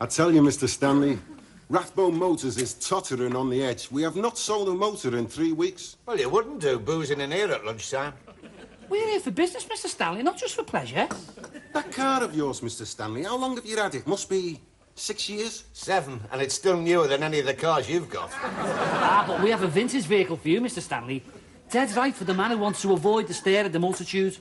I tell you, Mr. Stanley, Rathbone Motors is tottering on the edge. We have not sold a motor in 3 weeks. Well, you wouldn't do boozing in here at lunchtime. We're here for business, Mr. Stanley, not just for pleasure. That car of yours, Mr. Stanley, how long have you had it? Must be 6 years? 7, and it's still newer than any of the cars you've got. But we have a vintage vehicle for you, Mr. Stanley. Dead right for the man who wants to avoid the stare of the multitude.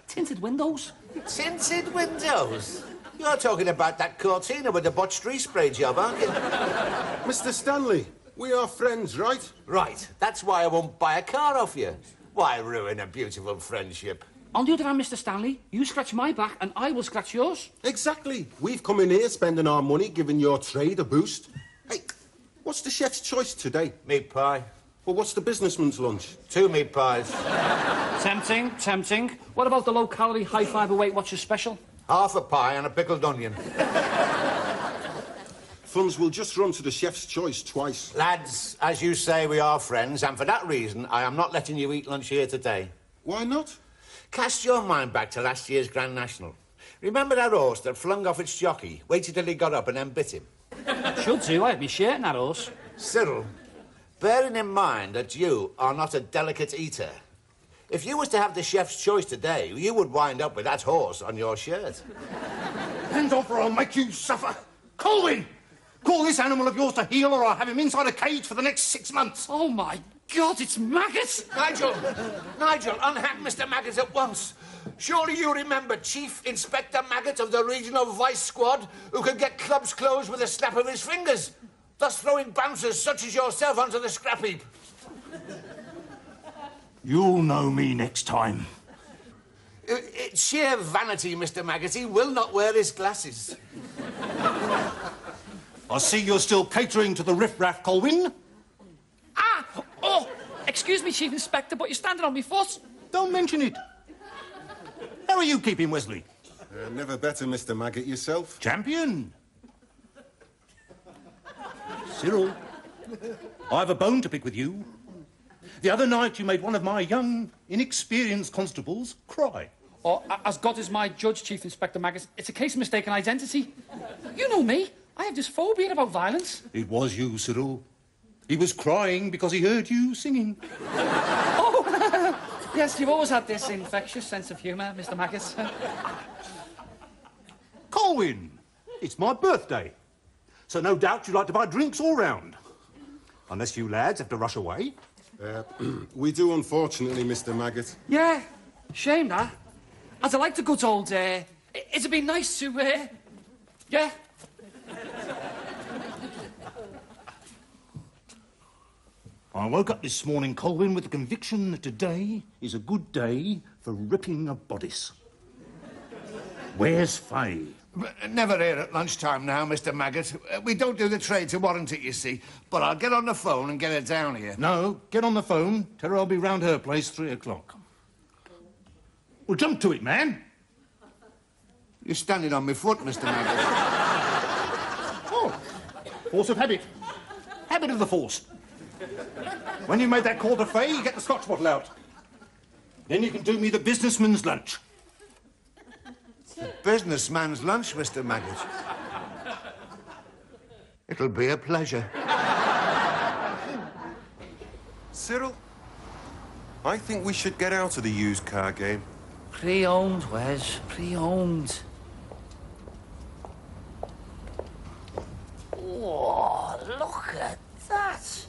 Tinted windows. Tinted windows? You're talking about that Cortina with the botched respray job, aren't you? Mr. Stanley, we are friends, right? Right. That's why I won't buy a car off you. Why ruin a beautiful friendship? On the other hand, Mr. Stanley, you scratch my back and I will scratch yours. Exactly. We've come in here spending our money, giving your trade a boost. Hey, what's the chef's choice today? Meat pie. Well, what's the businessman's lunch? 2 meat pies. Tempting, tempting. What about the low-calorie, high-fibre Weight Watchers special? Half a pie and a pickled onion. Funds will just run to the chef's choice twice. Lads, as you say, we are friends, and for that reason, I am not letting you eat lunch here today. Why not? Cast your mind back to last year's Grand National. Remember that horse that flung off its jockey, waited till he got up and then bit him? Should do. I had me shirt in that horse. Cyril, bearing in mind that you are not a delicate eater, if you was to have the chef's choice today, you would wind up with that horse on your shirt. Hands off or I'll make you suffer. Colwyn! Call this animal of yours to heel or I'll have him inside a cage for the next 6 months. Oh, my God, it's Maggot! Nigel, unhack Mr. Maggot at once. Surely you remember Chief Inspector Maggot of the Regional Vice Squad, who could get clubs closed with a snap of his fingers, thus throwing bouncers such as yourself onto the scrap heap. You'll know me next time. It's sheer vanity, Mr. Maggot. He will not wear his glasses. I see you're still catering to the riff-raff, Colwyn. Oh! Excuse me, Chief Inspector, but you're standing on me foot. Don't mention it. How are you keeping, Wesley? Never better, Mr. Maggot, yourself. Champion. Cyril, I have a bone to pick with you. The other night you made one of my young, inexperienced constables cry. Oh, as God is my judge, Chief Inspector Maggot, it's a case of mistaken identity. You know me. I have this phobia about violence. It was you, Cyril. He was crying because he heard you singing. Oh, yes, you've always had this infectious sense of humour, Mr. Maggot. Colwyn, it's my birthday. So no doubt you'd like to buy drinks all round. Unless you lads have to rush away. We do, unfortunately, Mr. Maggot. Yeah, shame that. As I like the good old, it'd be nice to, yeah. I woke up this morning, Colwyn, with the conviction that today is a good day for ripping a bodice. Where's Faye? Never here at lunchtime now, Mr. Maggot. We don't do the trade to warrant it, you see. But I'll get on the phone and get her down here. No, get on the phone. Tell her I'll be round her place 3 o'clock. Well, jump to it, man. You're standing on my foot, Mr. Maggot. Oh, force of habit. Habit of the force. When you made that call to Faye, you get the scotch bottle out. Then you can do me the businessman's lunch. Businessman's lunch, Mr. Maggot. It'll be a pleasure. Cyril, I think we should get out of the used car game. Pre-owned, Wes. Pre-owned. Oh, look at that.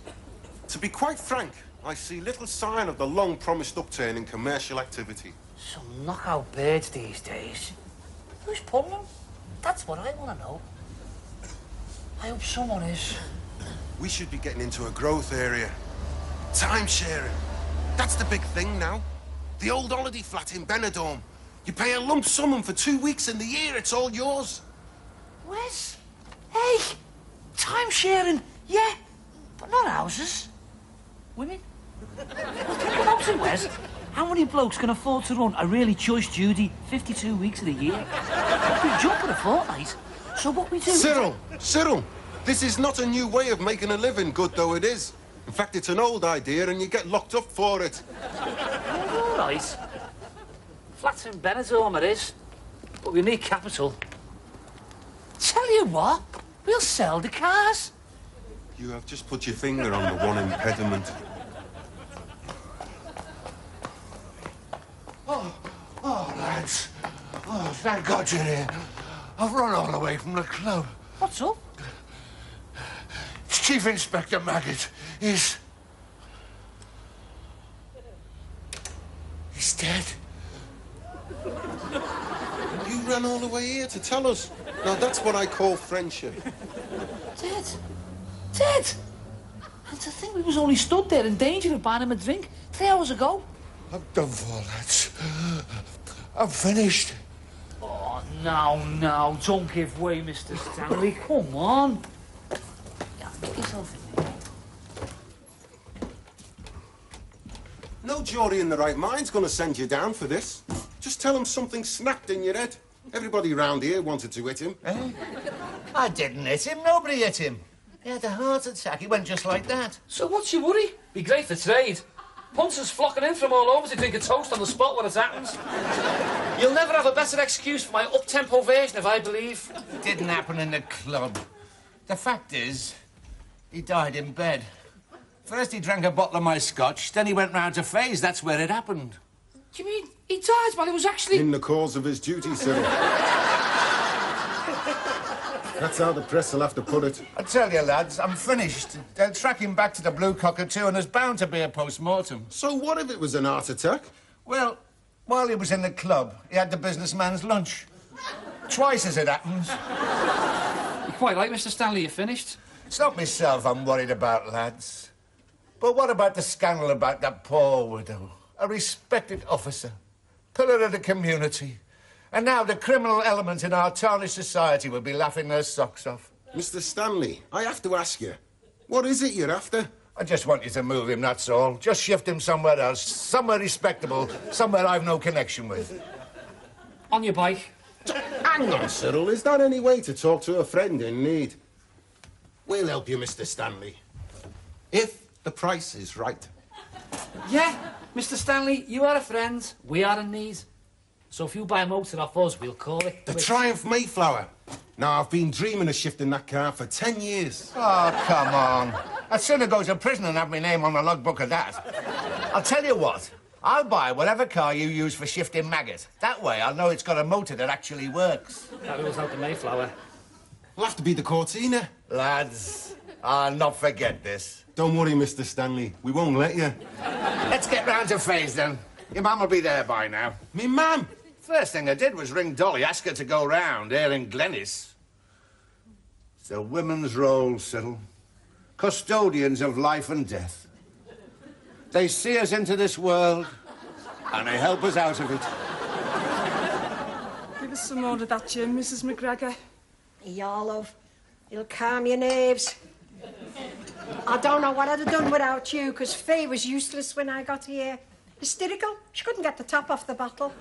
To be quite frank, I see little sign of the long-promised upturn in commercial activity. Some knockout birds these days. Who's pulling them? That's what I want to know. I hope someone is. We should be getting into a growth area. Time-sharing. That's the big thing now. The old holiday flat in Benidorm. You pay a lump sum and for 2 weeks in the year, it's all yours. Wes? Hey! Time-sharing, yeah. But not houses. Women? Well, think about it, Wes. How many blokes can afford to run a really choice Judy 52 weeks of the year? We jump at a fortnight. So what we do... Cyril, this is not a new way of making a living, good though it is. In fact, it's an old idea and you get locked up for it. All right. Flats in Benidorm it is. But we need capital. Tell you what, We'll sell the cars. You have just put your finger on the one impediment. Oh, lads. Oh, thank God you're here. I've run all the way from the club. What's up? Chief Inspector Maggot is... He's dead. You ran all the way here to tell us. Now, that's what I call friendship. Dead. Dead. And to think we was only stood there in danger of buying him a drink 3 hours ago. I'm done for, lads. I'm finished. Oh, no, don't give way, Mr. Stanley. Come on. Yeah, get yourself in there. No jury in the right mind's gonna send you down for this. Just tell him something snapped in your head. Everybody round here wanted to hit him. Eh? I didn't hit him. Nobody hit him. He had a heart attack. He went just like that. So what's your worry? Be great for trade. Punters flocking in from all over to drink a toast on the spot when it happens. You'll never have a better excuse for my up-tempo version, if I believe. It didn't happen in the club. The fact is, he died in bed. First he drank a bottle of my scotch, then he went round to Faye's. That's where it happened. You mean he died while he was actually... In the cause of his duty, Cyril. That's how the press will have to put it. I tell you, lads, I'm finished. They'll track him back to the Blue Cockatoo and there's bound to be a post-mortem. So what if it was an heart attack? Well, while he was in the club, he had the businessman's lunch. Twice as it happens. You're quite right, Mr. Stanley, you're finished. It's not myself I'm worried about, lads. But what about the scandal about that poor widow? A respected officer, pillar of the community. And now the criminal element in our tarnished society will be laughing their socks off. Mr. Stanley, I have to ask you, what is it you're after? I just want you to move him, that's all. Just shift him somewhere else, somewhere respectable, somewhere I've no connection with. On your bike. Hang on, Cyril, is that any way to talk to a friend in need? We'll help you, Mr. Stanley. If the price is right. Yeah, Mr. Stanley, you are a friend, we are in need. So if you buy a motor off us, we'll call it... The Triumph Mayflower. Now, I've been dreaming of shifting that car for 10 years. Oh, come on. I'd sooner go to prison and have my name on the logbook of that. I'll tell you what. I'll buy whatever car you use for shifting Maggot. That way, I'll know it's got a motor that actually works. That rules out the Mayflower. It'll have to be the Cortina. Lads, I'll not forget this. Don't worry, Mr. Stanley. We won't let you. Let's get round to Faye's, then. Your mum will be there by now. Me mum? First thing I did was ring Dolly, ask her to go round here in Glennis. It's a women's role, Cyril. Custodians of life and death. They see us into this world, and they help us out of it. Give us some more of that gin, Mrs. McGregor. Yeah, love. It'll calm your nerves. I don't know what I'd have done without you, because Faye was useless when I got here. Hysterical. She couldn't get the top off the bottle.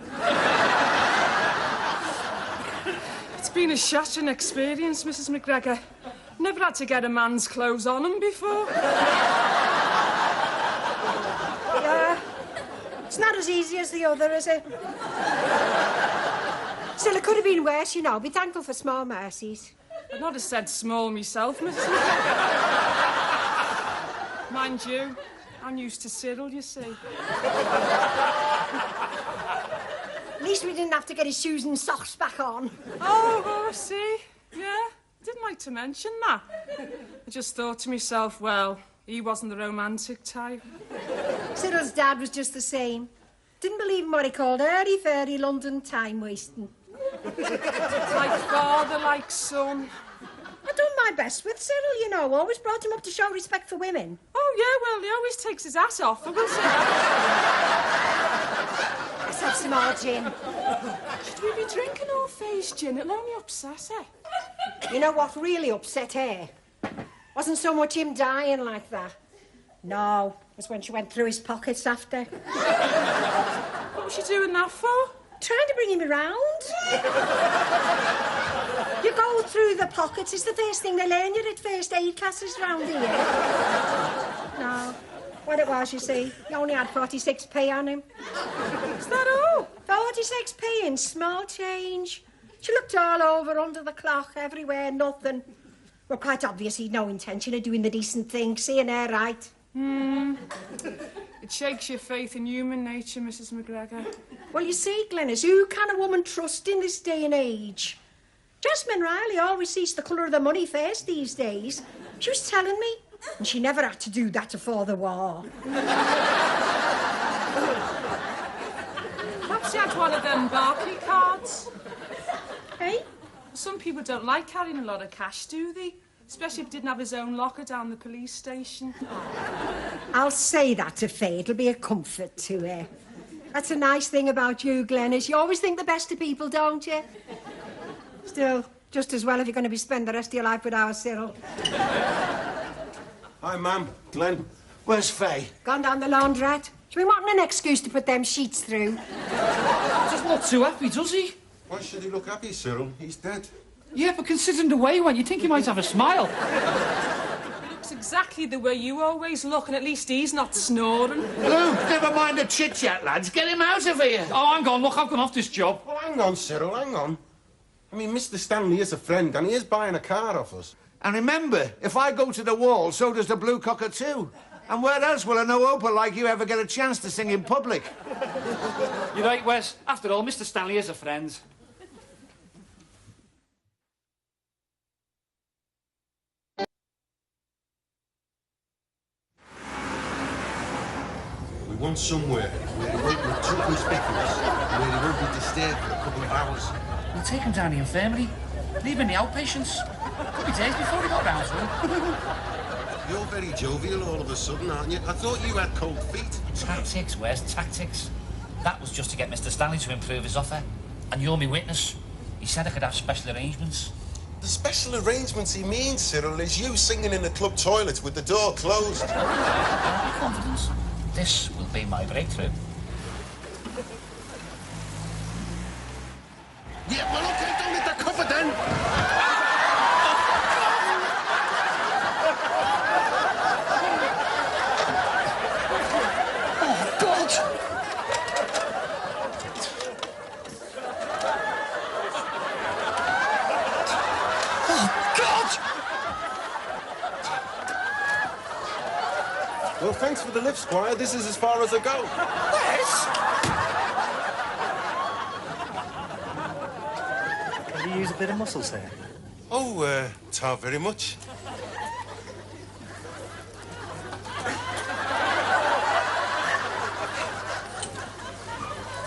It's been a shattering experience, Mrs. McGregor. Never had to get a man's clothes on him before. Yeah. It's not as easy as the other, is it? Still, it could have been worse, you know. Be thankful for small mercies. I'd not have said small myself, Mrs. McGregor. Mind you, I'm used to Cyril, you see. At least we didn't have to get his shoes and socks back on. Oh, I see. Yeah, didn't like to mention that. I just thought to myself, well, he wasn't the romantic type. Cyril's dad was just the same. Didn't believe in what he called airy-fairy London time-wasting. Like father, like son. I've done my best with Cyril, you know. Always brought him up to show respect for women. Oh, yeah, well, he always takes his hat off. I will say that. Let's have some more gin. Should we be drinking all Faye's gin? It'll only upset her. You know what really upset her? Wasn't so much him dying like that. No, it was when she went through his pockets after. What was she doing that for? Trying to bring him around. You go through the pockets. It's the first thing they learn you at first aid classes round here. No, what it was, you see, he only had 46p on him. Is that all? 46p in small change. She looked all over, under the clock, everywhere, nothing. Well, quite obvious he'd no intention of doing the decent thing, seeing her right. It shakes your faith in human nature, Mrs. McGregor. Well, you see, Glenys, who can a woman trust in this day and age? Jasmine Riley always sees the colour of the money first these days. She was telling me, and she never had to do that before the war. Perhaps he had one of them Barclay cards. Hey? Some people don't like carrying a lot of cash, do they? Especially if he didn't have his own locker down the police station. I'll say that to Faye. It'll be a comfort to her. That's a nice thing about you, Glenys. You always think the best of people, don't you? Still, just as well if you're going to be spending the rest of your life with our Cyril. Hi, ma'am. Glenn. Where's Faye? Gone down the laundrette. She's been wanting an excuse to put them sheets through. Doesn't look too happy, does he? Why should he look happy, Cyril? He's dead. Yeah, but considering the way he went, you'd think he might have a smile. Looks exactly the way you always look, and at least he's not snoring. Luke, never mind the chit-chat, lads. Get him out of here. Oh, hang on, look, I've gone off this job. Well, hang on, Cyril, hang on. I mean, Mr. Stanley is a friend, and he is buying a car off us. And remember, if I go to the wall, so does the blue cockatoo. And where else will a no-oper like you ever get a chance to sing in public? You're right, Wes. After all, Mr. Stanley is a friend. We want somewhere where he won't look too conspicuous, and where he won't be disturbed for a couple of hours. We'll take him down the infirmary. Leave him in the outpatients. Could be days before he got round to him. You're very jovial all of a sudden, aren't you? I thought you had cold feet. Tactics, where's tactics? That was just to get Mr. Stanley to improve his offer. And you're my witness. He said I could have special arrangements. The special arrangements he means, Cyril, is you singing in the club toilet with the door closed. Confidence. This will be my breakthrough. Yeah, well, okay, don't let that cover then. Well, thanks for the lift, Squire. This is as far as I go. Can you use a bit of muscle, sir? Oh, ta very much.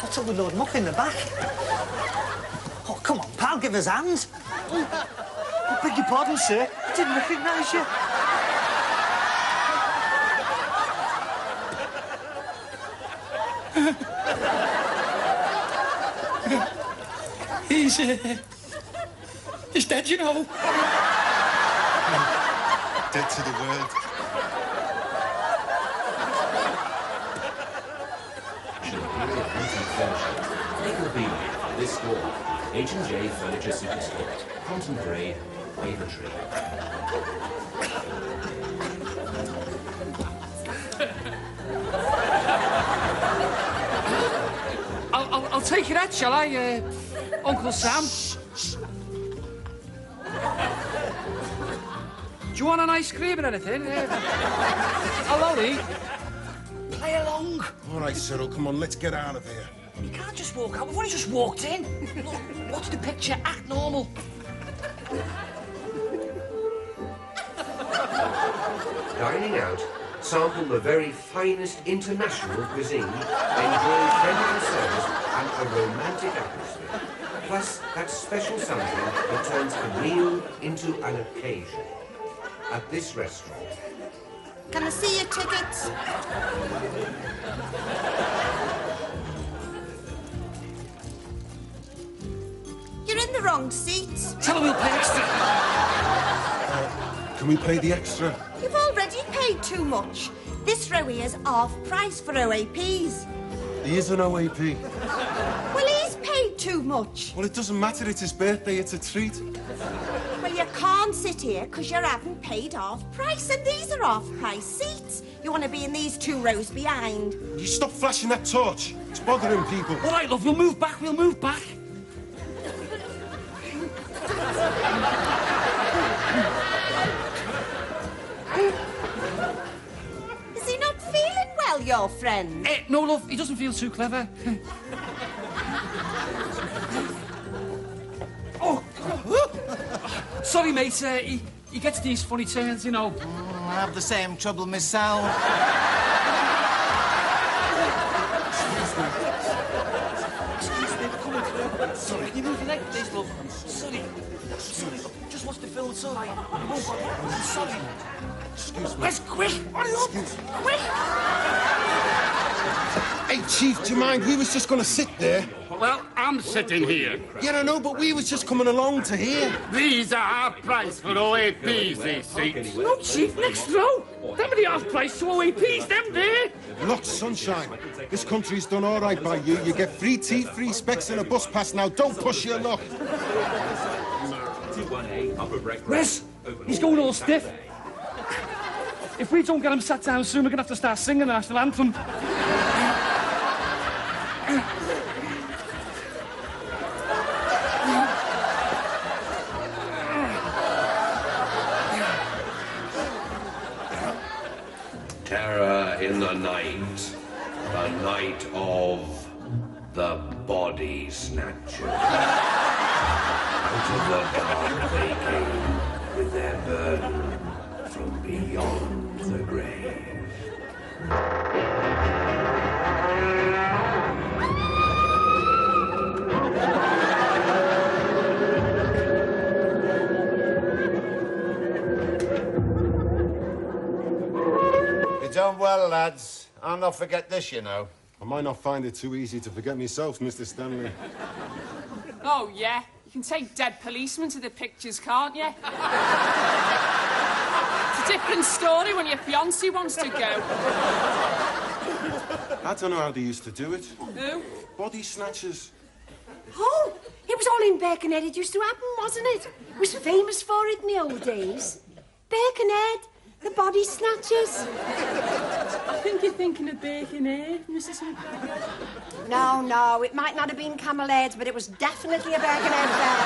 What's up with Lord Muck in the back? Oh, come on, pal, give us hands. I beg your pardon, sir. I didn't recognise you. He's dead, you know. Dead to the world. Legal B for this store. H&J Furniture Superstore. Compton Parade, Wavertree. I'll take your hat, shall I, Uncle Sam? Do you want an ice cream or anything? Hello, Lee. Play along. All right, Cyril, come on, let's get out of here. You can't just walk out. We've only just walked in. Look, what's the picture? Act normal. Dining out, sample the very finest international cuisine, enjoy friendly service and a romantic atmosphere. Plus that special something that turns a meal into an occasion. At this restaurant. Can I see your tickets? You're in the wrong seat. Tell him we'll pay extra. Can we pay the extra? You've already paid too much. This row here's half price for OAPs. He is an OAP. Well, he's paid too much. Well, it doesn't matter, it's his birthday, it's a treat. Well, you can't sit here because you haven't paid half price, and these are half price seats. You want to be in these 2 rows behind. You stop flashing that torch. It's bothering people. All right, love, we'll move back, we'll move back. your friend? No, love, he doesn't feel too clever. Oh! Sorry, mate, he gets these funny turns, you know. I have the same trouble myself. Sorry, can you move your leg, please, love? Sorry. Sorry, just watch the film, sorry. I'm sorry. Excuse me. Wes, quick! Hurry up! Quick! Hey, Chief, do you mind? We was just going to sit there. Well, I'm sitting here. Yeah, I know, but we was just coming along to hear. These are half price for OAPs, these seats. No, Chief, next row. Them are the half price to OAPs, them there. Look, Sunshine, this country's done all right by you. You get free tea, free specs and a bus pass now. Don't push your luck. Wes, he's going all stiff. If we don't get him sat down soon, we're going to have to start singing the national anthem. Terror in the night of the body snatchers. Out of the dark they came with their burden from beyond the grave. You done well, lads. I'll not forget this, you know. I might not find it too easy to forget myself, Mr. Stanley. Oh, yeah. You can take dead policemen to the pictures, can't you? It's a different story when your fiancé wants to go. I don't know how they used to do it. Who? Body snatchers. Oh, it was all in Birkenhead. It used to happen, wasn't it? It was famous for it in the old days. Birkenhead, the body snatchers. I think you're thinking of Birkenhead, Mrs. McGregor. No, it might not have been Camel Heads, but it was definitely a Birkenhead fair.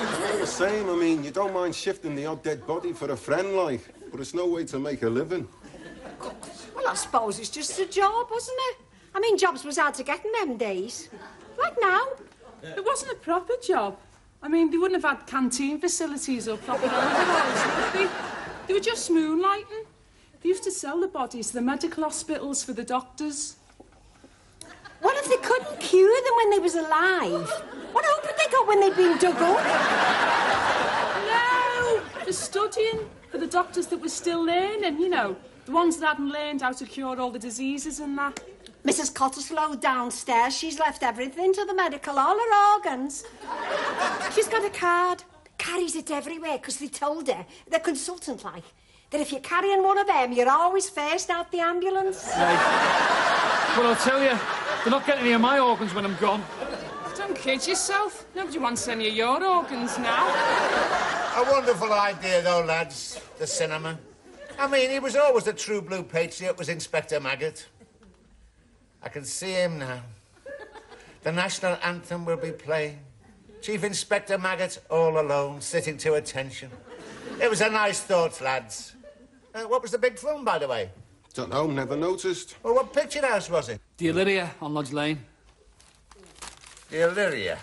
It's all the same. I mean, you don't mind shifting the odd dead body for a friend, like, but it's no way to make a living. Well, I suppose it's just a job, wasn't it? I mean, jobs was hard to get in them days. Like now. It wasn't a proper job. I mean, they wouldn't have had canteen facilities or proper overalls. They were just moonlighting. They used to sell the bodies to the medical hospitals for the doctors. What if they couldn't cure them when they was alive? What hope had they got when they'd been dug up? No! For studying, for the doctors that were still learning, you know. The ones that hadn't learned how to cure all the diseases and that. Mrs. Cottesloe downstairs, she's left everything to the medical, all her organs. She's got a card, carries it everywhere, because they told her, the consultant like, that if you're carrying one of them, you're always first out the ambulance. Right. Well, I'll tell you, they're not getting any of my organs when I'm gone. Don't kid yourself. Nobody wants any of your organs now. A wonderful idea, though, lads, the cinema. I mean, he was always a true blue patriot, was Inspector Maggot. I can see him now. The national anthem will be playing. Chief Inspector Maggot all alone, sitting to attention. It was a nice thought, lads. What was the big film, by the way? Don't know, never noticed. Well, what picture house was it? The Illyria on Lodge Lane. The Illyria.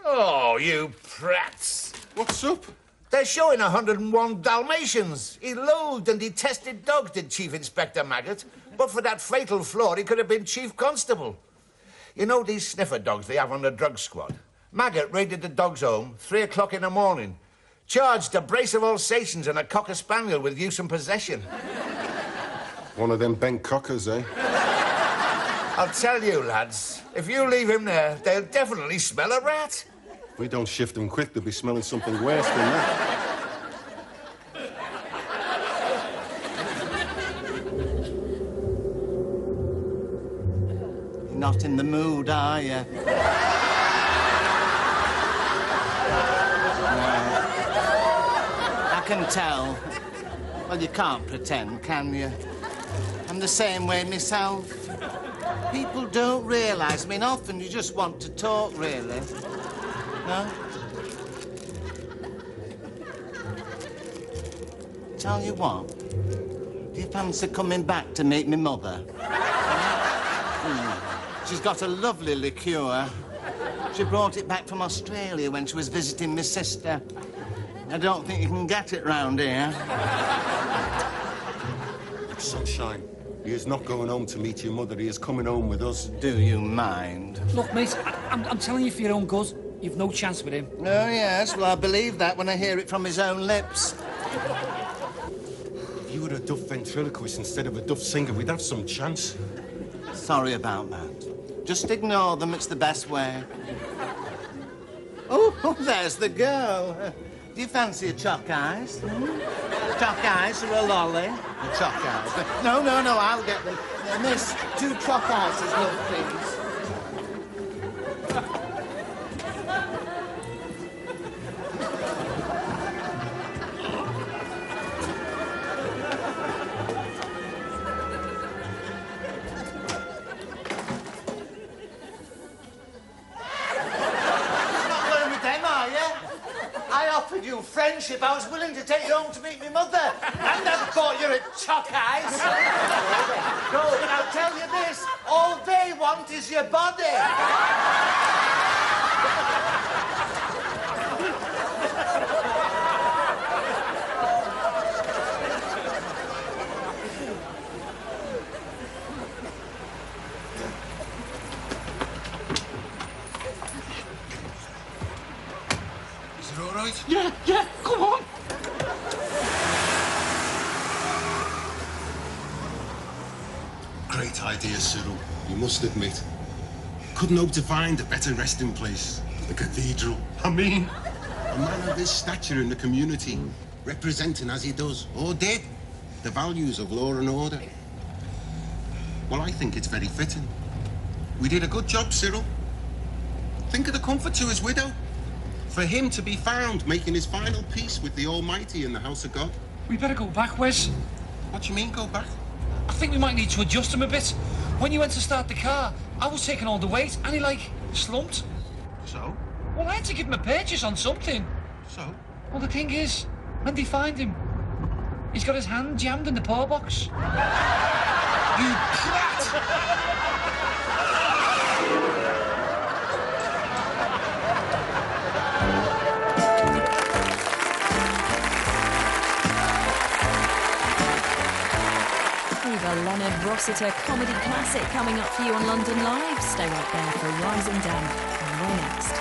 Oh, you prats. What's up? They're showing 101 Dalmatians. He loathed and detested dogs, did Chief Inspector Maggot. But for that fatal flaw, he could have been Chief Constable. You know these sniffer dogs they have on the drug squad? Maggot raided the dog's home 3 o'clock in the morning. Charged a brace of Alsatians and a Cocker Spaniel with use and possession. One of them bent cockers, eh? I'll tell you, lads, if you leave him there, they'll definitely smell a rat. We don't shift them quick, they'll be smelling something worse than that. You're not in the mood, are you? I can tell. Well, you can't pretend, can you? I'm the same way myself. People don't realise. I mean, often you just want to talk, really. No? Tell you what. Do you fancy coming back to meet me mother? She's got a lovely liqueur. She brought it back from Australia when she was visiting my sister. I don't think you can get it round here. Sunshine, he is not going home to meet your mother. He is coming home with us. Do you mind? Look, mate, I'm telling you for your own good. You've no chance with him. Oh, yes. Well, I believe that when I hear it from his own lips. If you were a duff ventriloquist instead of a duff singer, we'd have some chance. Sorry about that. Just ignore them. It's the best way. Oh, there's the girl. Do you fancy a chalk ice? Chalk ice or a lolly? A chalk ice. No, I'll get them. Miss, 2 chalk ices, love, please. You friendship, I was willing to take you home to meet my mother. And I thought you're a chalk ice. No, but I'll tell you this, all they want is your body. All right? Yeah, come on. Great idea, Cyril. You must admit. Couldn't hope to find a better resting place. The cathedral. I mean, a man of his stature in the community, representing as he does, or did, the values of law and order. Well, I think it's very fitting. We did a good job, Cyril. Think of the comfort to his widow. For him to be found making his final peace with the Almighty in the house of God. We better go back, Wes. What do you mean, go back? I think we might need to adjust him a bit. When you went to start the car, I was taking all the weight and he, slumped. So? Well, I had to give him a purchase on something. So? Well, the thing is, when they find him, he's got his hand jammed in the paw box. You prat! A Leonard Rossiter comedy classic coming up for you on London Live. Stay right there for Rising Damp. And we're next.